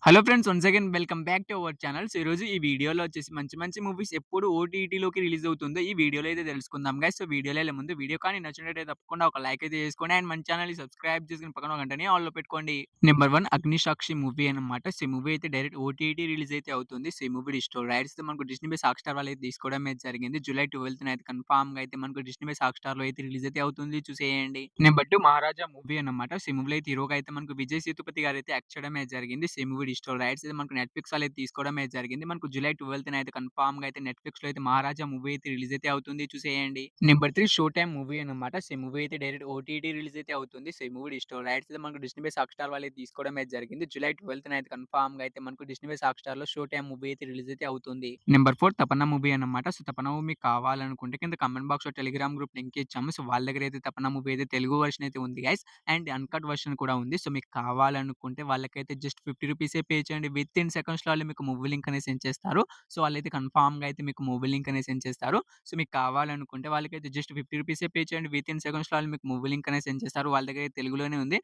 Hello friends once again welcome back to our channel. So, ఈరోజు ఈ వీడియోలో వచ్చేసి మంచి మంచి మూవీస్ ఎప్పుడు ఓటీటీలోకి రిలీజ్ అవుతుందో ఈ వీడియోలో అయితే తెలుసుకుందాం గైస్. సో, వీడియోలో ఎళ్ళే ముందు వీడియో కానీ నచ్చినట్టయితే తప్పకుండా ఒక లైక్ అయితే చేసుకోండి. అండ్ మన ఛానెల్‌ని సబ్స్క్రైబ్ చేసుకొని పక్కన ఒక గంటని ఆల్‌లో పెట్టుకోండి. నెంబర్ 1 'అగ్నిసాక్షి' మూవీ అన్నమాట. సో, ఈ మూవీ అయితే డైరెక్ట్ ఓటీటీ రిలీజ్ అయితే అవుతుంది. సో, ఈ మూవీ డిజిటల్ రైట్స్ మనకు డిస్నీ ప్లస్ హాట్‌స్టార్ వాళ్ళు అయితే తీసుకోవడం అయితే జరిగింది. జూలై 12న అయితే కన్ఫర్మ్‌గా అయితే మనకు డిస్నీ ప్లస్ హాట్‌స్టార్‌లో అయితే రిలీజ్ అయితే అవుతుంది. చూసేయండి. నెంబర్ 2 మహారాజా మూవీ అన్నమాట. సో, ఈ మూవీలో అయితే హీరోగా అయితే మనకు విజయ్ సేతుపతి గారైతే యాక్ట్ చేయడం అయితే జరిగింది. సో, ఈ మూవీ డిజిటల్ రైట్స్ అయితే మనకు నెట్‌ఫ్లిక్స్ వాళ్ళు అయితే తీసుకోవడం అయితే జరిగింది. మనకు జూలై 12న అయితే కన్ఫర్మ్‌గా అయితే నెట్‌ఫ్లిక్స్‌లో అయితే మహారాజా మూవీ అయితే రిలీజ్ అయితే అవుతుంది. చూసేయండి. నెంబర్ 3 షో టైమ్ మూవీ అన్నమాట. సో, ఈ మూవీ అయితే డైరెక్ట్ ఓటీటీ రిలీజ్ అయితే అవుతుంది. సో, ఈ మూవీ డిజిటల్ రైట్స్ అయితే మనకు డిస్నీ ప్లస్ హాట్‌స్టార్ వాళ్ళు అయితే తీసుకోవడం అయితే జరిగింది. జూలై 12న అయితే కన్ఫర్మ్‌గా అయితే మనకు డిస్నీ ప్లస్ హాట్‌స్టార్‌లో షో టైమ్ మూవీ అయితే రిలీజ్ అయితే అవుతుంది. నెంబర్ 4 తపన్నా మూవీ అన్నమాట. సో, తపన్నా మూవీ మీకు కావాలనుకుంటే కింద కామెంట్ బాక్స్‌లో టెలిగ్రామ్ గ్రూప్ లింక్ ఇచ్చాము. సో, వాళ్ళ దగ్గర అయితే తపన్నా మూవీ అయితే తెలుగు వర్షన్ అయితే ఉంది గైస్. అండ్ అన్‌కట్ వర్షన్ కూడా ఉంది. సో, మీకు కావాలనుకుంటే వాళ్ళకైతే జస్ట్ ₹50 పే చేయండి. వితిన్ సెకండ్స్‌లో ఆళ్ళు మీకు మూవీ లింక్ అనేది సెండ్ చేస్తారు. సో, వాళ్ళైతే కన్ఫర్మ్‌గా అయితే మీకు మూవీ లింక్ అనేది సెండ్ చేస్తారు. సో, మీకు కావాలనుకుంటే వాళ్ళకైతే జస్ట్ ₹50 పే చేయండి. వితిన్ సెకండ్స్‌లో ఆళ్ళు మీకు మూవీ లింక్ అనేది సెండ్ చేస్తారు. వాళ్ళ దగ్గర అయితే తెలుగులోనే ఉంది.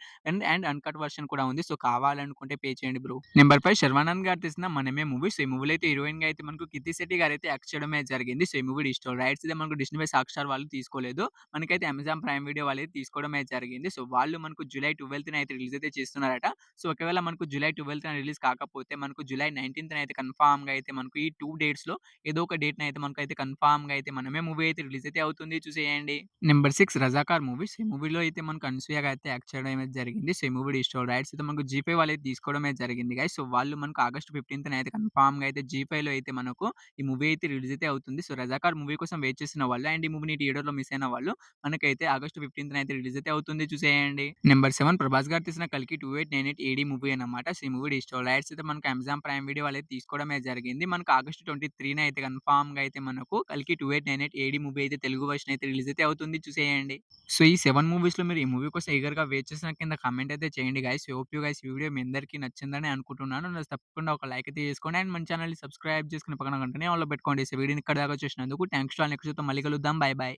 అండ్ అన్‌కట్ వర్షన్ కూడా ఉంది. సో, కావాలనుకుంటే పే చేయండి బ్రో. నెంబర్ 5 శర్వానంద్ గారు తీసిన 'మనమే' మూవీ. సో, ఈ మూవీలో అయితే హీరోయిన్‌గా అయితే మనకు కీర్తి శెట్టి గారైతే యాక్ట్ చేయడమే జరిగింది. సో, ఈ మూవీ డిజిటల్ రైట్స్ అయితే మనకు డిస్నీ ప్లస్ హాట్‌స్టార్ వాళ్ళు తీసుకోలేదు. మనకైతే అమెజాన్ ప్రైమ్ వీడియో వాళ్ళైతే తీసుకోవడం అయితే జరిగింది. సో, వాళ్ళు మనకు జూలై 12న అయితే రిలీజ్ అయితే చేస్తున్నారట. సో, ఒకవేళ మనకు జూలై 12న రిలీజ్ కాకపోతే మనకు జూలై 19న అయితే కన్ఫర్మ్‌గా అయితే మనకు ఈ 2 డేట్స్‌లో ఏదో ఒక డేట్‌నైతే మనకైతే కన్ఫర్మ్‌గా అయితే 'మనమే' మూవీ అయితే రిలీజ్ అయితే అవుతుంది. చూసేయండి. Number 6 Razakar movie. సో, ఈ మూవీలో అయితే మనకు అనసూయ అయితే యాక్ట్ చేయడం అయితే జరిగింది. సో, ఈ మూవీ డిజిటల్ రైట్స్ అయితే మనకు జీ5 వాళ్ళైతే తీసుకోవడం అయితే జరిగింది గైస్. సో, వాళ్ళు మనకు ఆగస్ట్ 15న అయితే కన్ఫర్మ్‌గా అయితే జీ5లో అయితే మనకు ఈ మూవీ అయితే రిలీజ్ అయితే అవుతుంది. సో, 'రజాకార్' మూవీ కోసం వెయిట్ చేసిన వాళ్ళు అండ్ ఈ మూవీని థియేటర్‌లో మిస్ అయిన వాళ్ళు మనకైతే ఆగస్ట్ 15న అయితే రిలీజ్ అయితే అవుతుంది. చూసేయండి. నెంబర్ 7 ప్రభాస్ గారు తీసిన 'కల్కి 2898 ఏడీ' మూవీ అన్నమాట. సో, ఈ మూవీ డిజిటల్ రైట్స్ అయితే మనకు అమెజాన్ ప్రైమ్ వీడియో వాళ్ళైతే తీసుకోవడం అయితే జరిగింది. మనకు ఆగస్ట్ 23న అయితే కన్ఫర్మ్‌గా అయితే మనకు 'కల్కి 2898 ఏడీ' మూవీ అయితే తెలుగు వర్షన్ అయితే రిలీజ్ అయితే అవుతుంది. చూసేయండి. సో, ఈ 7 మూవీస్‌లో మీరు ఈ మూవీ కోసం ఈగర్‌గా వెయిట్ చేసిన కింద కామెంట్ అయితే చేయండి గైస్. హోప్ యూ గైస్ ఈ వీడియో మీ అందరికీ నచ్చిందని అనుకుంటున్నాను. తప్పకుండా ఒక లైక్ అయితే చేసుకోండి. అండ్ మన ఛానెల్‌ని సబ్స్క్రైబ్ చేసుకొని పక్కన గంటనే ఆన్‌లో పెట్టుకోండి. సో, వీడియోని ఇక్కడి దాకా చూసినందుకు థాంక్స్ టు ఆల్. నెక్స్ట్ వీడియోతో మళ్ళీ కలుద్దాం. By by.